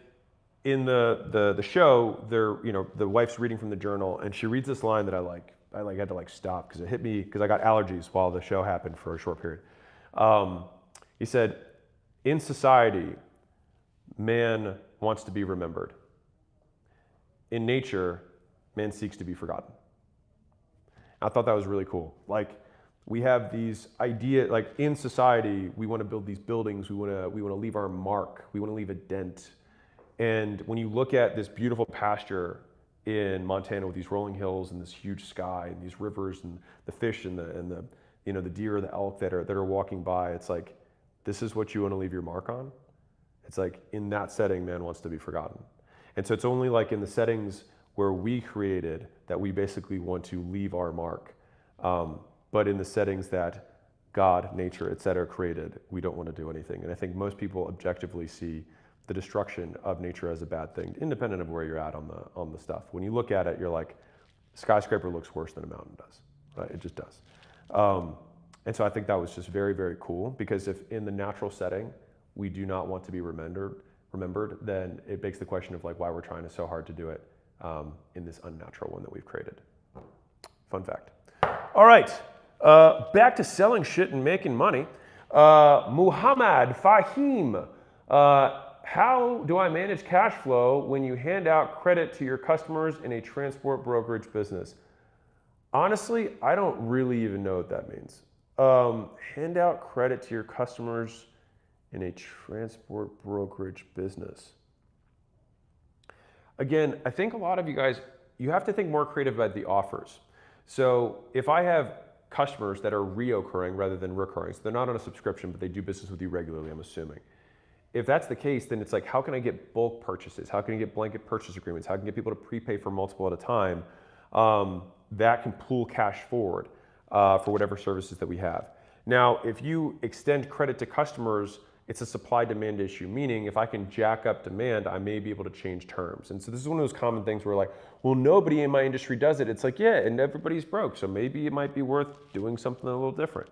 in the show, the wife's reading from the journal, and she reads this line that I had to stop because it hit me, because I got allergies while the show happened for a short period. He said, in society, man wants to be remembered. In nature, man seeks to be forgotten. I thought that was really cool. We have these ideas, in society, we want to build these buildings, we want to leave our mark, we want to leave a dent. And when you look at this beautiful pasture in Montana with these rolling hills and this huge sky and these rivers and the fish and the deer, the elk that are walking by, it's this is what you want to leave your mark on. It's in that setting, man wants to be forgotten. And so it's only in the settings where we created that we basically want to leave our mark. But in the settings that God, nature, et cetera, created, we don't want to do anything. And I think most people objectively see the destruction of nature as a bad thing, independent of where you're at on the stuff. When you look at it, you're like, skyscraper looks worse than a mountain does. Right? It just does. And so I think that was just very, very cool, because if in the natural setting we do not want to be remembered, then it begs the question of why we're trying so hard to do it in this unnatural one that we've created. Fun fact. All right, back to selling shit and making money. Muhammad Fahim, how do I manage cash flow when you hand out credit to your customers in a transport brokerage business? Honestly, I don't really even know what that means. Hand out credit to your customers in a transport brokerage business. Again, I think a lot of you guys, you have to think more creative about the offers. So if I have customers that are reoccurring rather than recurring, so they're not on a subscription, but they do business with you regularly, I'm assuming. If that's the case, then it's like, how can I get bulk purchases? How can I get blanket purchase agreements? How can I get people to prepay for multiple at a time? That can pull cash forward for whatever services that we have. Now, if you extend credit to customers, it's a supply-demand issue, meaning if I can jack up demand, I may be able to change terms. And so this is one of those common things where like, well, nobody in my industry does it. It's like, yeah, and everybody's broke, so maybe it might be worth doing something a little different.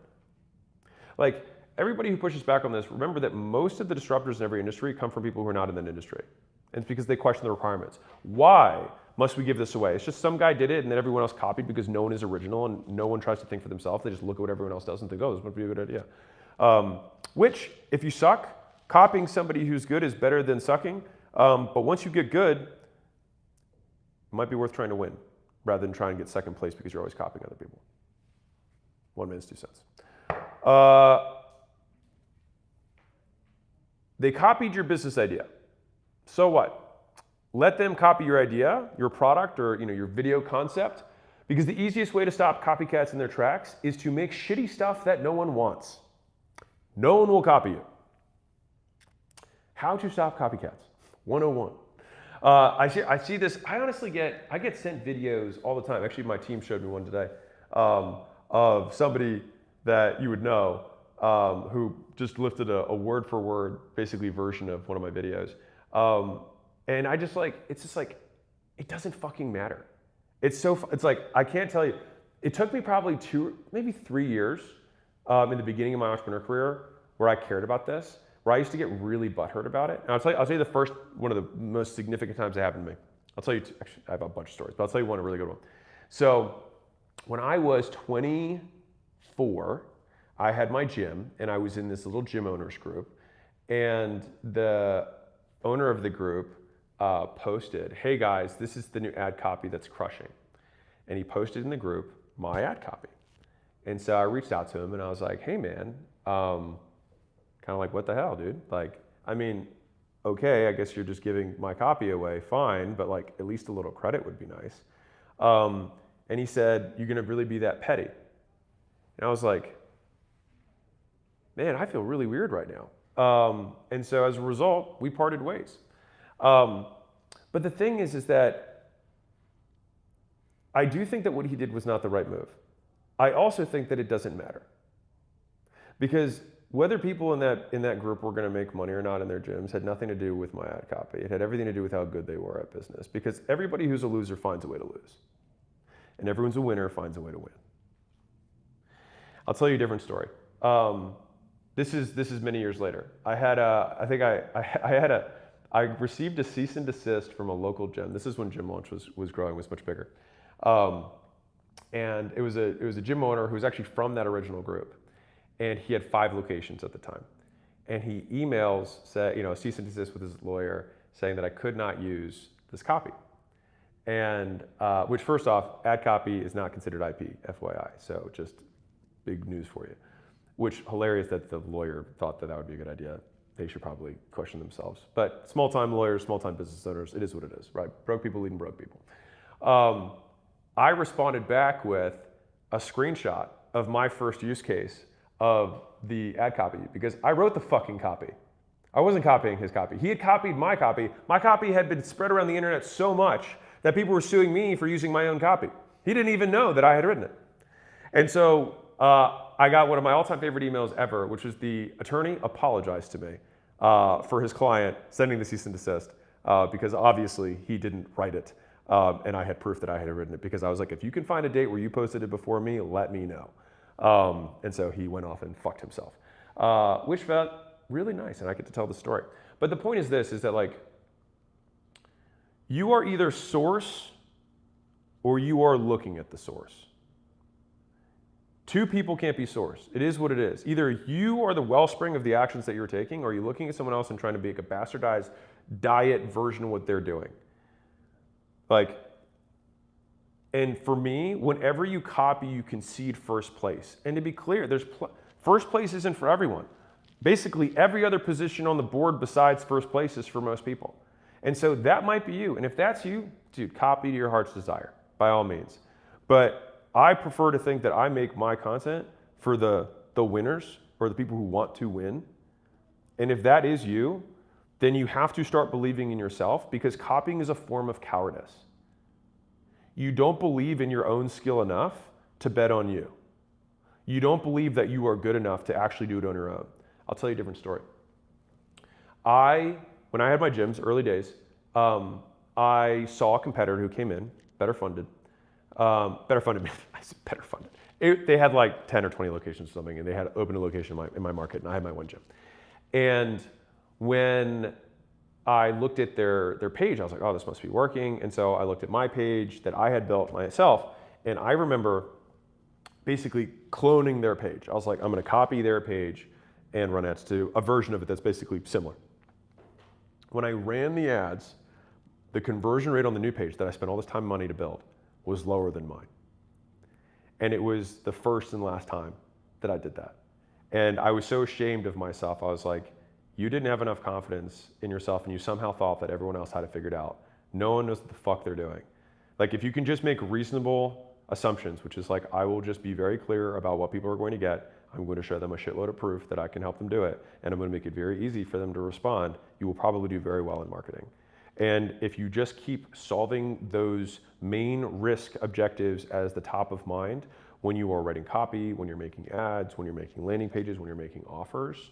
Like, everybody who pushes back on this, remember that most of the disruptors in every industry come from people who are not in that industry. And it's because they question the requirements. Why must we give this away? It's just some guy did it and then everyone else copied because no one is original and no one tries to think for themselves. They just look at what everyone else does and think, oh, this would be a good idea. Which, if you suck, copying somebody who's good is better than sucking. But once you get good, it might be worth trying to win rather than trying to get second place because you're always copying other people. 1 minute's 2 cents. They copied your business idea. So what? Let them copy your idea, your product, or your video concept, because the easiest way to stop copycats in their tracks is to make shitty stuff that no one wants. No one will copy you. How to stop copycats? 101. I see this. I honestly get sent videos all the time. Actually, my team showed me one today of somebody that you would know who just lifted a word for word, basically version of one of my videos. And I just like, it's just like, it doesn't fucking matter. It's like, I can't tell you. It took me probably 2, maybe 3 years in the beginning of my entrepreneur career where I cared about this, where I used to get really butthurt about it. And I'll tell you the first, one of the most significant times it happened to me. I'll tell you, actually, I have a bunch of stories, but I'll tell you one, a really good one. So when I was 24, I had my gym and I was in this little gym owners group, and the owner of the group posted, hey guys, this is the new ad copy that's crushing. And he posted in the group my ad copy. And so I reached out to him and I was like, hey man, kind of like, what the hell, dude? Like, I mean, okay, I guess you're just giving my copy away, fine, but like at least a little credit would be nice. And he said, you're gonna really be that petty? And I was like, man, I feel really weird right now. And so as a result, we parted ways. But the thing is that I do think that what he did was not the right move. I also think that it doesn't matter. Because whether people in that group were gonna make money or not in their gyms had nothing to do with my ad copy. It had everything to do with how good they were at business. Because everybody who's a loser finds a way to lose. And everyone's a winner finds a way to win. I'll tell you a different story. This is many years later. I received a cease and desist from a local gym. This is when Gym Launch was growing, was much bigger. And it was a gym owner who was actually from that original group. And he had 5 locations at the time. And he emails, a cease and desist with his lawyer saying that I could not use this copy. And, which first off, ad copy is not considered IP, FYI. So just big news for you. Which, hilarious that the lawyer thought that would be a good idea. They should probably question themselves. But small-time lawyers, small-time business owners, it is what it is, right? Broke people leading broke people. I responded back with a screenshot of my first use case of the ad copy because I wrote the fucking copy. I wasn't copying his copy. He had copied my copy. My copy had been spread around the internet so much that people were suing me for using my own copy. He didn't even know that I had written it. And so I got one of my all-time favorite emails ever, which was the attorney apologized to me for his client sending the cease and desist because obviously he didn't write it. And I had proof that I had written it because I was like, if you can find a date where you posted it before me, let me know. And so he went off and fucked himself, which felt really nice. And I get to tell the story. But the point is this, is that like, you are either source or you are looking at the source. Two people can't be source. It is what it is. Either you are the wellspring of the actions that you're taking, or you're looking at someone else and trying to make a bastardized diet version of what they're doing. Like, And for me, whenever you copy, you concede first place. And to be clear, first place isn't for everyone. Basically, every other position on the board besides first place is for most people. And so that might be you. And if that's you, dude, copy to your heart's desire, by all means. But I prefer to think that I make my content for the winners or the people who want to win. And if that is you, then you have to start believing in yourself, because copying is a form of cowardice. You don't believe in your own skill enough to bet on you. You don't believe that you are good enough to actually do it on your own. I'll tell you a different story. When I had my gyms, early days, I saw a competitor who came in, better funded. I said better funded. They had like 10 or 20 locations or something, and they had opened a location in my market, and I had my one gym. And when I looked at their page, I was like, oh, this must be working. And so I looked at my page that I had built myself, and I remember basically cloning their page. I was like, I'm gonna copy their page and run ads to a version of it that's basically similar. When I ran the ads, the conversion rate on the new page that I spent all this time and money to build was lower than mine. And it was the first and last time that I did that. And I was so ashamed of myself. I was like, you didn't have enough confidence in yourself, and you somehow thought that everyone else had it figured out. No one knows what the fuck they're doing. Like, if you can just make reasonable assumptions, which is like, I will just be very clear about what people are going to get. I'm going to show them a shitload of proof that I can help them do it, and I'm going to make it very easy for them to respond. You will probably do very well in marketing. And if you just keep solving those main risk objectives as the top of mind when you are writing copy, when you're making ads, when you're making landing pages, when you're making offers,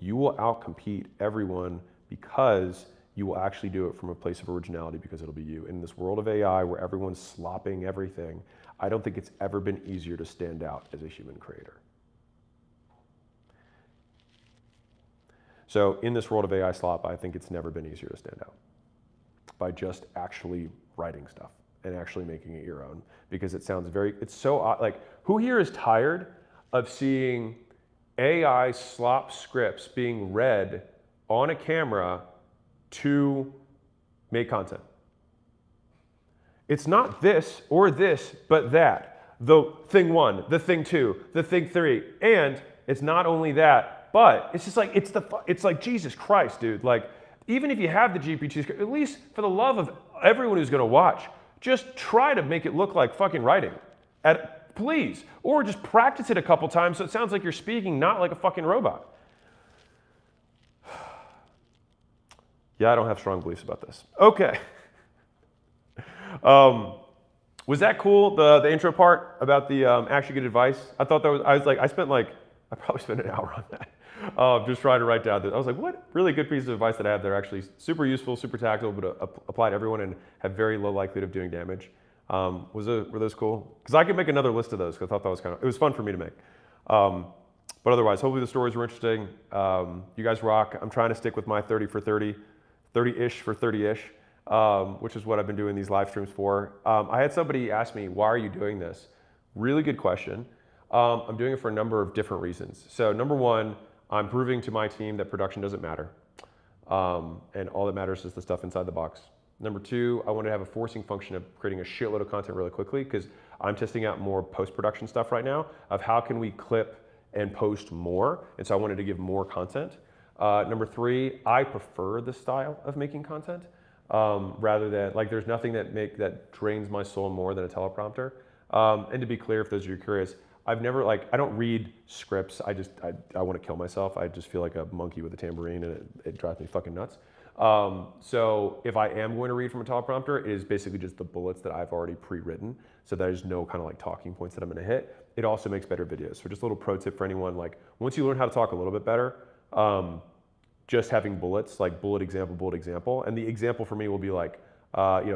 you will outcompete everyone, because you will actually do it from a place of originality, because it'll be you. In this world of AI where everyone's slopping everything, I don't think it's ever been easier to stand out as a human creator. So in this world of AI slop, I think it's never been easier to stand out by just actually writing stuff and actually making it your own, because it sounds it's so odd. Like, who here is tired of seeing AI slop scripts being read on a camera to make content? It's not this or this, but that. The thing one, the thing two, the thing three. And it's not only that, but it's just like, it's like, Jesus Christ, dude. Like, even if you have the GPT script, at least for the love of everyone who's gonna watch, just try to make it look like fucking writing. Please. Or just practice it a couple times so it sounds like you're speaking, not like a fucking robot. Yeah, I don't have strong beliefs about this. Okay. Was that cool, the intro part about the actually good advice? I thought that was, I probably spent an hour on that. Just trying to write down that. I was like, what really good piece of advice that I have that are actually super useful, super tactical, but apply to everyone and have very low likelihood of doing damage. Were those cool? Because I could make another list of those, because I thought that was it was fun for me to make. But otherwise, hopefully the stories were interesting. You guys rock. I'm trying to stick with my 30 for 30, 30-ish for 30-ish, which is what I've been doing these live streams for. I had somebody ask me, why are you doing this? Really good question. I'm doing it for a number of different reasons. So number one, I'm proving to my team that production doesn't matter. And all that matters is the stuff inside the box. Number two, I want to have a forcing function of creating a shitload of content really quickly, because I'm testing out more post-production stuff right now of how can we clip and post more. And so I wanted to give more content. Number three, I prefer the style of making content rather than, like, there's nothing that drains my soul more than a teleprompter. And to be clear, if those of you are curious, I've never, I don't read scripts. I want to kill myself. I just feel like a monkey with a tambourine, and it drives me fucking nuts. So if I am going to read from a teleprompter, it is basically just the bullets that I've already pre-written. So there's no kind of like talking points that I'm going to hit. It also makes better videos. So just a little pro tip for anyone, like, once you learn how to talk a little bit better, just having bullets, like bullet example. And the example for me will be like,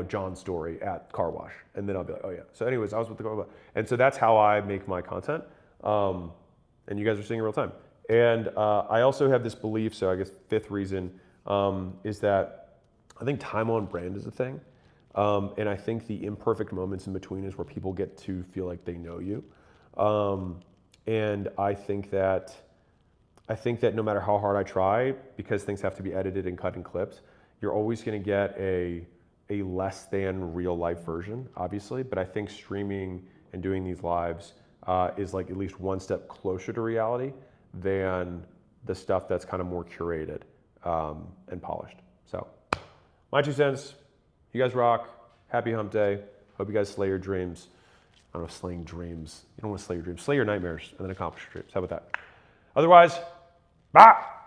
John's story at car wash. And then I'll be like, oh yeah. So anyways, I was with the car wash. And so that's how I make my content. And you guys are seeing it real time. And I also have this belief, so I guess fifth reason, is that I think time on brand is a thing. And I think the imperfect moments in between is where people get to feel like they know you. And I think that no matter how hard I try, because things have to be edited and cut and clipped, you're always going to get a a less than real life version, obviously, but I think streaming and doing these lives is like at least one step closer to reality than the stuff that's kind of more curated and polished. So, my 2 cents. You guys rock. Happy hump day. Hope you guys slay your dreams. I don't know, slaying dreams. You don't want to slay your dreams. Slay your nightmares and then accomplish your dreams. How about that? Otherwise, bye.